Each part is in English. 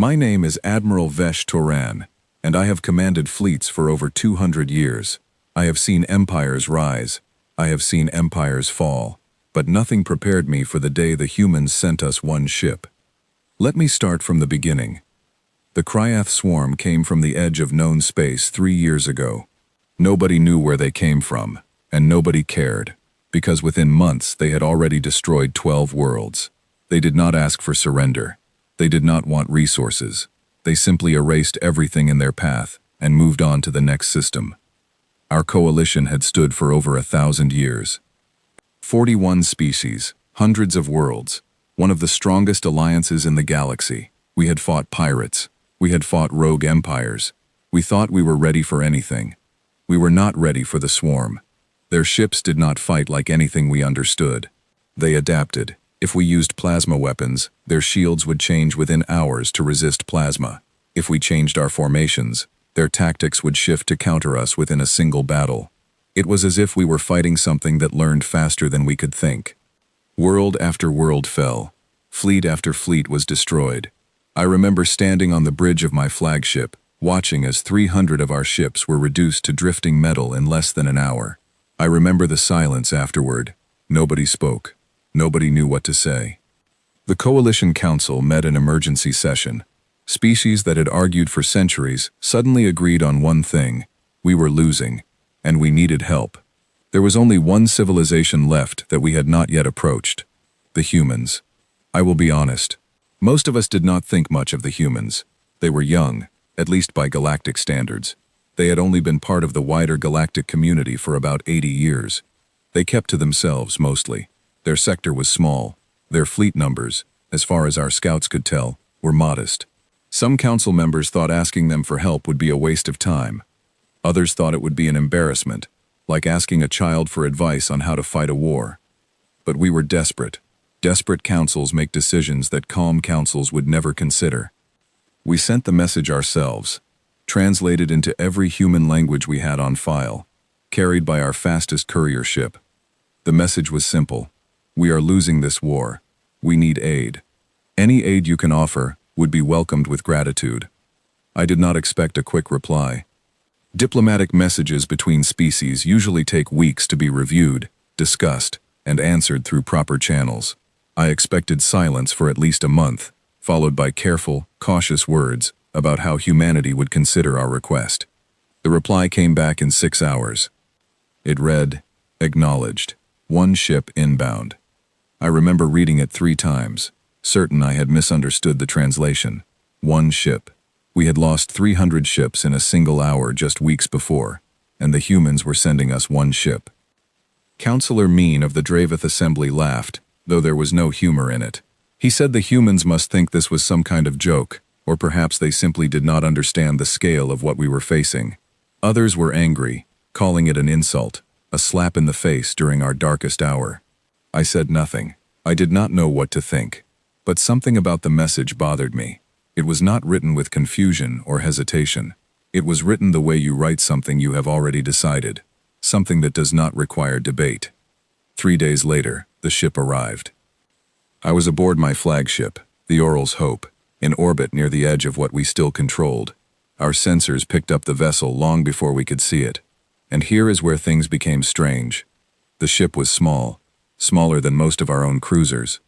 My name is Admiral Vesh Toran, and I have commanded fleets for over 200 years. I have seen empires rise. I have seen empires fall. But nothing prepared me for the day the humans sent us one ship. Let me start from the beginning. The Kryath swarm came from the edge of known space 3 years ago. Nobody knew where they came from, and nobody cared, because within months they had already destroyed 12 worlds. They did not ask for surrender. They did not want resources. They simply erased everything in their path and moved on to the next system. Our coalition had stood for over 1,000 years. 41 species, hundreds of worlds, one of the strongest alliances in the galaxy. We had fought pirates. We had fought rogue empires. We thought we were ready for anything. We were not ready for the swarm. Their ships did not fight like anything we understood. They adapted. If we used plasma weapons, their shields would change within hours to resist plasma. If we changed our formations, their tactics would shift to counter us within a single battle. It was as if we were fighting something that learned faster than we could think. World after world fell. Fleet after fleet was destroyed. I remember standing on the bridge of my flagship, watching as 300 of our ships were reduced to drifting metal in less than an hour. I remember the silence afterward. Nobody spoke. Nobody knew what to say. The Coalition Council met an emergency session. Species that had argued for centuries suddenly agreed on one thing: we were losing, and we needed help. There was only one civilization left that we had not yet approached: the humans. I will be honest. Most of us did not think much of the humans. They were young, at least by galactic standards. They had only been part of the wider galactic community for about 80 years. They kept to themselves mostly. Their sector was small. Their fleet numbers, as far as our scouts could tell, were modest. Some council members thought asking them for help would be a waste of time. Others thought it would be an embarrassment, like asking a child for advice on how to fight a war. But we were desperate. Desperate councils make decisions that calm councils would never consider. We sent the message ourselves, translated into every human language we had on file, carried by our fastest courier ship. The message was simple: we are losing this war. We need aid. Any aid you can offer would be welcomed with gratitude. I did not expect a quick reply. Diplomatic messages between species usually take weeks to be reviewed, discussed, and answered through proper channels. I expected silence for at least a month, followed by careful, cautious words about how humanity would consider our request. The reply came back in 6 hours. It read, "Acknowledged. One ship inbound." I remember reading it 3 times, certain I had misunderstood the translation. One ship. We had lost 300 ships in a single hour just weeks before, and the humans were sending us one ship. Councillor Mean of the Dravith Assembly laughed, though there was no humor in it. He said the humans must think this was some kind of joke, or perhaps they simply did not understand the scale of what we were facing. Others were angry, calling it an insult, a slap in the face during our darkest hour. I said nothing. I did not know what to think. But something about the message bothered me. It was not written with confusion or hesitation. It was written the way you write something you have already decided, something that does not require debate. 3 days later, the ship arrived. I was aboard my flagship, the Oral's Hope, in orbit near the edge of what we still controlled. Our sensors picked up the vessel long before we could see it. And here is where things became strange. The ship was small, smaller than most of our own cruisers.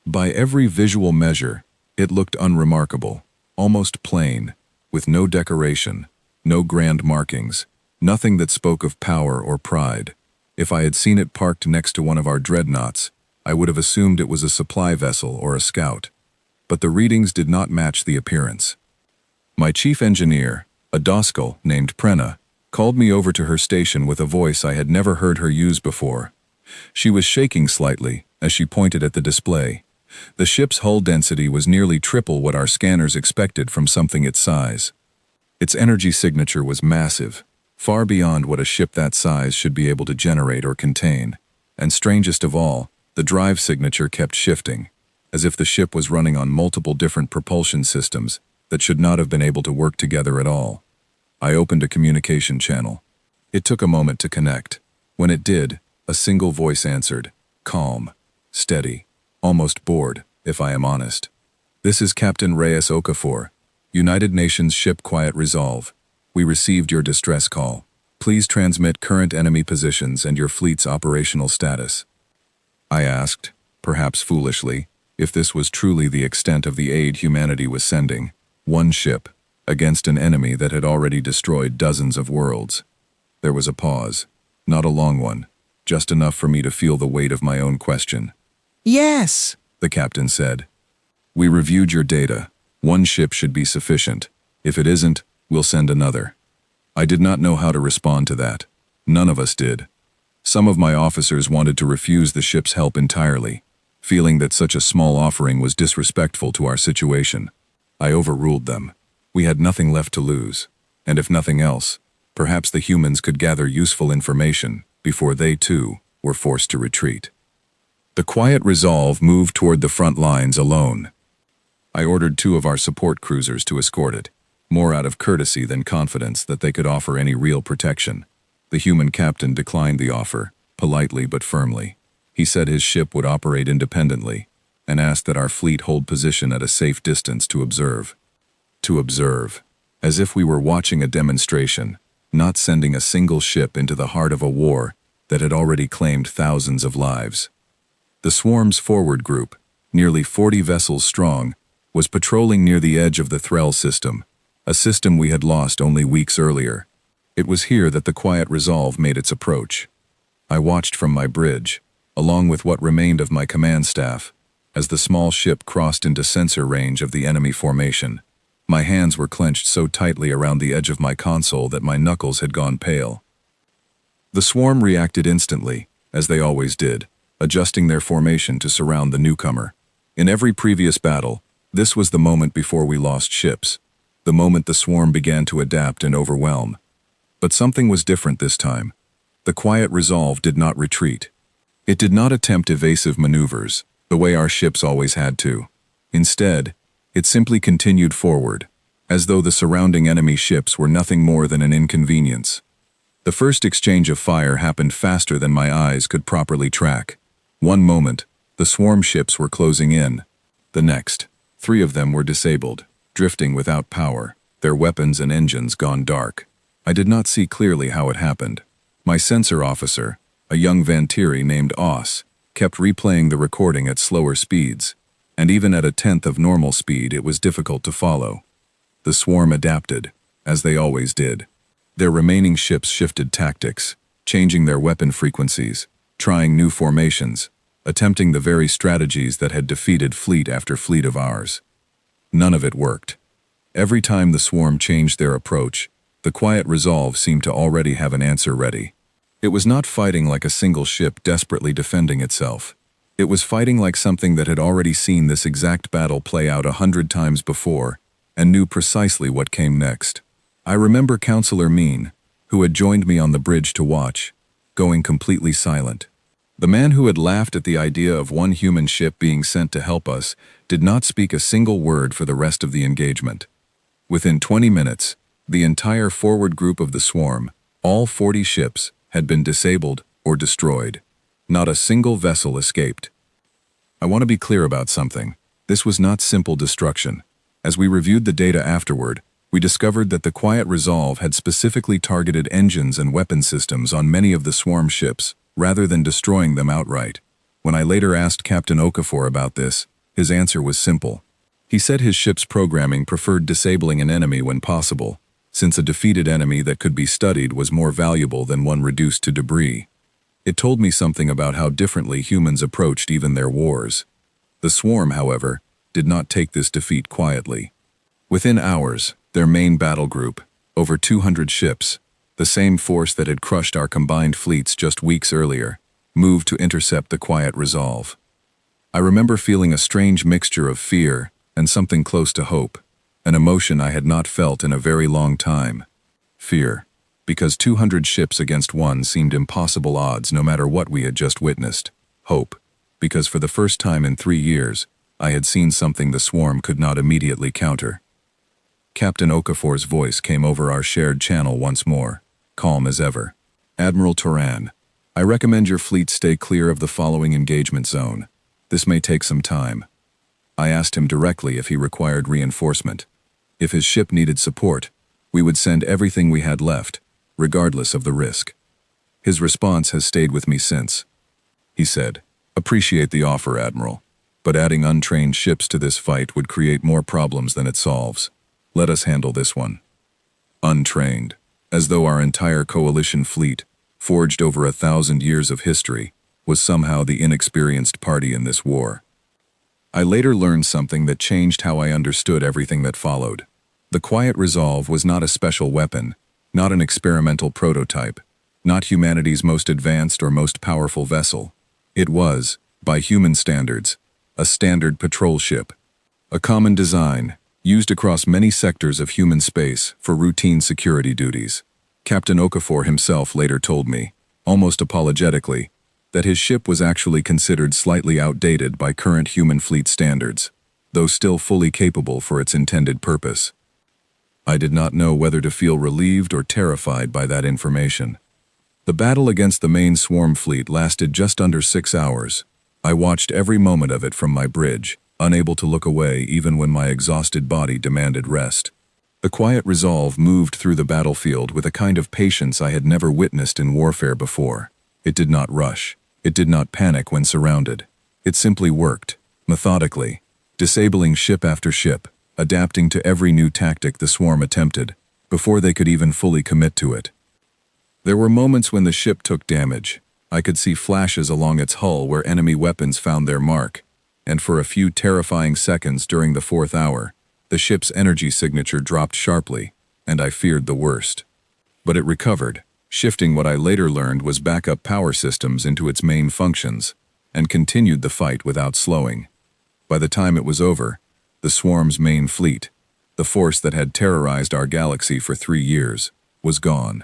By every visual measure, it looked unremarkable, almost plain, with no decoration, no grand markings, nothing that spoke of power or pride. If I had seen it parked next to one of our dreadnoughts, I would have assumed it was a supply vessel or a scout. But the readings did not match the appearance. My chief engineer, a Doskal named Prenna, called me over to her station with a voice I had never heard her use before. She was shaking slightly as she pointed at the display. The ship's hull density was nearly triple what our scanners expected from something its size. Its energy signature was massive, far beyond what a ship that size should be able to generate or contain. And strangest of all, the drive signature kept shifting, as if the ship was running on multiple different propulsion systems that should not have been able to work together at all. I opened a communication channel. It took a moment to connect. When it did, a single voice answered, calm, steady, almost bored, if I am honest. "This is Captain Reyes Okafor. United Nations ship Quiet Resolve. We received your distress call. Please transmit current enemy positions and your fleet's operational status. I asked, perhaps foolishly, if this was truly the extent of the aid humanity was sending. One ship, against an enemy that had already destroyed dozens of worlds. There was a pause. Not a long one, just enough for me to feel the weight of my own question. Yes, The captain said. We reviewed your data. One ship should be sufficient. If it isn't, we'll send another. I did not know how to respond to that. None of us did. Some of my officers wanted to refuse the ship's help entirely, feeling that such a small offering was disrespectful to our situation. I overruled them. We had nothing left to lose, and if nothing else, perhaps the humans could gather useful information before they, too, were forced to retreat. The Quiet Resolve moved toward the front lines alone. I ordered 2 of our support cruisers to escort it, more out of courtesy than confidence that they could offer any real protection. The human captain declined the offer, politely but firmly. He said his ship would operate independently, and asked that our fleet hold position at a safe distance to observe. To observe, as if we were watching a demonstration, not sending a single ship into the heart of a war that had already claimed thousands of lives. The swarm's forward group, nearly 40 vessels strong, was patrolling near the edge of the Threll system, a system we had lost only weeks earlier. It was here that the Quiet Resolve made its approach. I watched from my bridge, along with what remained of my command staff, as the small ship crossed into sensor range of the enemy formation. My hands were clenched so tightly around the edge of my console that my knuckles had gone pale. The swarm reacted instantly, as they always did, adjusting their formation to surround the newcomer. In every previous battle, this was the moment before we lost ships, the moment the swarm began to adapt and overwhelm. But something was different this time. The Quiet Resolve did not retreat. It did not attempt evasive maneuvers, the way our ships always had to. Instead, it simply continued forward, as though the surrounding enemy ships were nothing more than an inconvenience. The first exchange of fire happened faster than my eyes could properly track. One moment, the swarm ships were closing in. The next, 3 of them were disabled, drifting without power, their weapons and engines gone dark. I did not see clearly how it happened. My sensor officer, a young Vantiri named Oss, kept replaying the recording at slower speeds, and even at 1/10 of normal speed it was difficult to follow. The swarm adapted, as they always did. Their remaining ships shifted tactics, changing their weapon frequencies, trying new formations, attempting the very strategies that had defeated fleet after fleet of ours. None of it worked. Every time the swarm changed their approach, the Quiet Resolve seemed to already have an answer ready. It was not fighting like a single ship desperately defending itself. It was fighting like something that had already seen this exact battle play out 100 times before, and knew precisely what came next. I remember Counselor Mean, who had joined me on the bridge to watch, going completely silent. The man who had laughed at the idea of one human ship being sent to help us did not speak a single word for the rest of the engagement. Within 20 minutes, the entire forward group of the swarm, all 40 ships, had been disabled or destroyed. Not a single vessel escaped. I want to be clear about something. This was not simple destruction. As we reviewed the data afterward, we discovered that the Quiet Resolve had specifically targeted engines and weapon systems on many of the swarm ships, rather than destroying them outright. When I later asked Captain Okafor about this, his answer was simple. He said his ship's programming preferred disabling an enemy when possible, since a defeated enemy that could be studied was more valuable than one reduced to debris. It told me something about how differently humans approached even their wars. The swarm, however, did not take this defeat quietly. Within hours, their main battle group, over 200 ships, the same force that had crushed our combined fleets just weeks earlier, moved to intercept the Quiet Resolve. I remember feeling a strange mixture of fear and something close to hope, an emotion I had not felt in a very long time. Fear, because 200 ships against one seemed impossible odds no matter what we had just witnessed. Hope, because for the first time in 3 years, I had seen something the swarm could not immediately counter. Captain Okafor's voice came over our shared channel once more, calm as ever. Admiral Turan, I recommend your fleet stay clear of the following engagement zone. This may take some time. I asked him directly if he required reinforcement. If his ship needed support, we would send everything we had left, regardless of the risk. His response has stayed with me since. He said, "Appreciate the offer, Admiral, but adding untrained ships to this fight would create more problems than it solves. Let us handle this one." Untrained, as though our entire coalition fleet, forged over 1,000 years of history, was somehow the inexperienced party in this war. I later learned something that changed how I understood everything that followed. The Quiet Resolve was not a special weapon, not an experimental prototype, not humanity's most advanced or most powerful vessel. It was, by human standards, a standard patrol ship. A common design, used across many sectors of human space for routine security duties. Captain Okafor himself later told me, almost apologetically, that his ship was actually considered slightly outdated by current human fleet standards, though still fully capable for its intended purpose. I did not know whether to feel relieved or terrified by that information. The battle against the main swarm fleet lasted just under 6 hours. I watched every moment of it from my bridge, unable to look away even when my exhausted body demanded rest. The Quiet Resolve moved through the battlefield with a kind of patience I had never witnessed in warfare before. It did not rush. It did not panic when surrounded. It simply worked, methodically, disabling ship after ship, adapting to every new tactic the swarm attempted, before they could even fully commit to it. There were moments when the ship took damage. I could see flashes along its hull where enemy weapons found their mark, and for a few terrifying seconds during the 4th hour, the ship's energy signature dropped sharply, and I feared the worst. But it recovered, shifting what I later learned was backup power systems into its main functions, and continued the fight without slowing. By the time it was over, the swarm's main fleet, the force that had terrorized our galaxy for 3 years, was gone.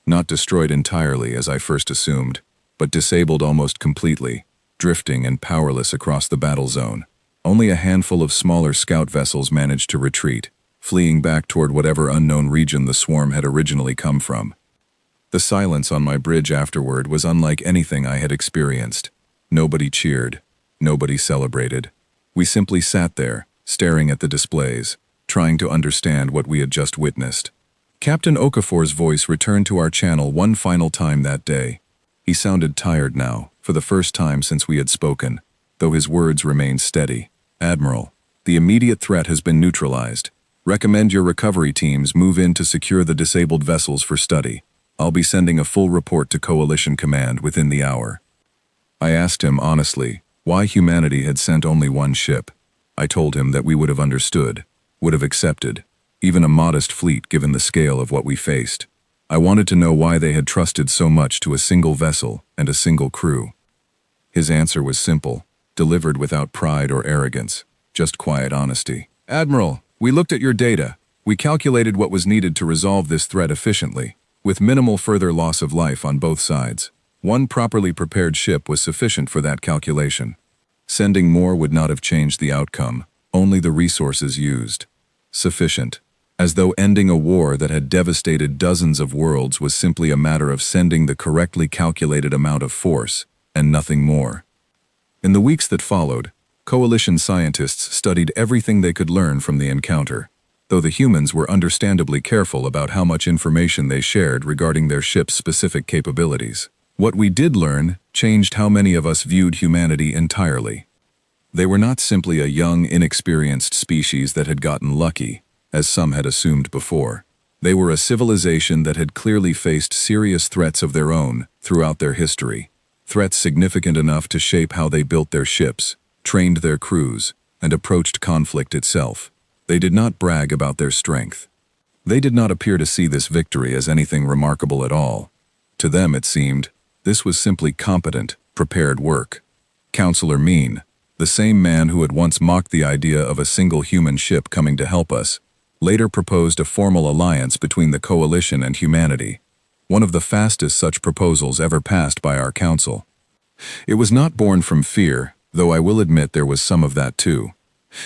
Not destroyed entirely as I first assumed, but disabled almost completely, drifting and powerless across the battle zone. Only a handful of smaller scout vessels managed to retreat, fleeing back toward whatever unknown region the swarm had originally come from. The silence on my bridge afterward was unlike anything I had experienced. Nobody cheered. Nobody celebrated. We simply sat there, staring at the displays, trying to understand what we had just witnessed. Captain Okafor's voice returned to our channel one final time that day. He sounded tired now, for the first time since we had spoken, though his words remained steady. "Admiral, the immediate threat has been neutralized. Recommend your recovery teams move in to secure the disabled vessels for study. I'll be sending a full report to Coalition Command within the hour." I asked him honestly why humanity had sent only one ship. I told him that we would have understood, would have accepted, even a modest fleet given the scale of what we faced. I wanted to know why they had trusted so much to a single vessel and a single crew. His answer was simple, delivered without pride or arrogance, just quiet honesty. "Admiral, we looked at your data. We calculated what was needed to resolve this threat efficiently, with minimal further loss of life on both sides. One properly prepared ship was sufficient for that calculation. Sending more would not have changed the outcome, only the resources used. Sufficient. As though ending a war that had devastated dozens of worlds was simply a matter of sending the correctly calculated amount of force, and nothing more." In the weeks that followed, Coalition scientists studied everything they could learn from the encounter, though the humans were understandably careful about how much information they shared regarding their ship's specific capabilities. What we did learn changed how many of us viewed humanity entirely. They were not simply a young, inexperienced species that had gotten lucky, as some had assumed before. They were a civilization that had clearly faced serious threats of their own throughout their history, threats significant enough to shape how they built their ships, trained their crews, and approached conflict itself. They did not brag about their strength. They did not appear to see this victory as anything remarkable at all. To them, it seemed, this was simply competent, prepared work. Counselor Mean, the same man who had once mocked the idea of a single human ship coming to help us, later proposed a formal alliance between the Coalition and humanity, one of the fastest such proposals ever passed by our council. It was not born from fear, though I will admit there was some of that too.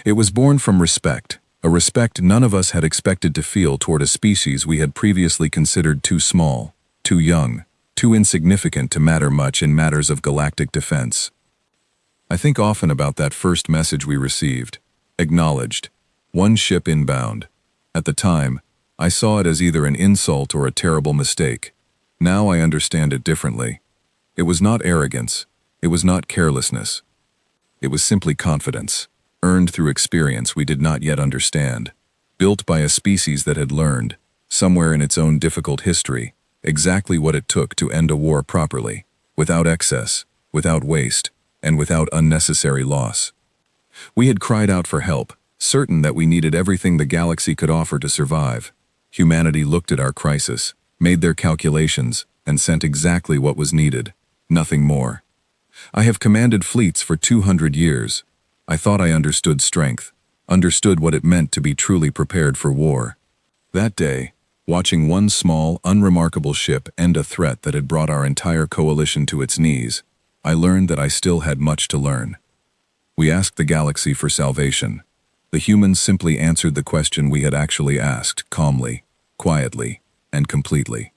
It was born from respect, a respect none of us had expected to feel toward a species we had previously considered too small, too young, too insignificant to matter much in matters of galactic defense. I think often about that first message we received. Acknowledged. One ship inbound. At the time, I saw it as either an insult or a terrible mistake. Now I understand it differently. It was not arrogance. It was not carelessness. It was simply confidence, earned through experience we did not yet understand, built by a species that had learned, somewhere in its own difficult history, exactly what it took to end a war properly, without excess, without waste, and without unnecessary loss. We had cried out for help, certain that we needed everything the galaxy could offer to survive. Humanity looked at our crisis, made their calculations, and sent exactly what was needed, nothing more. I have commanded fleets for 200 years. I thought I understood strength, understood what it meant to be truly prepared for war. That day, watching one small, unremarkable ship end a threat that had brought our entire coalition to its knees, I learned that I still had much to learn. We asked the galaxy for salvation. The humans simply answered the question we had actually asked, calmly, quietly, and completely.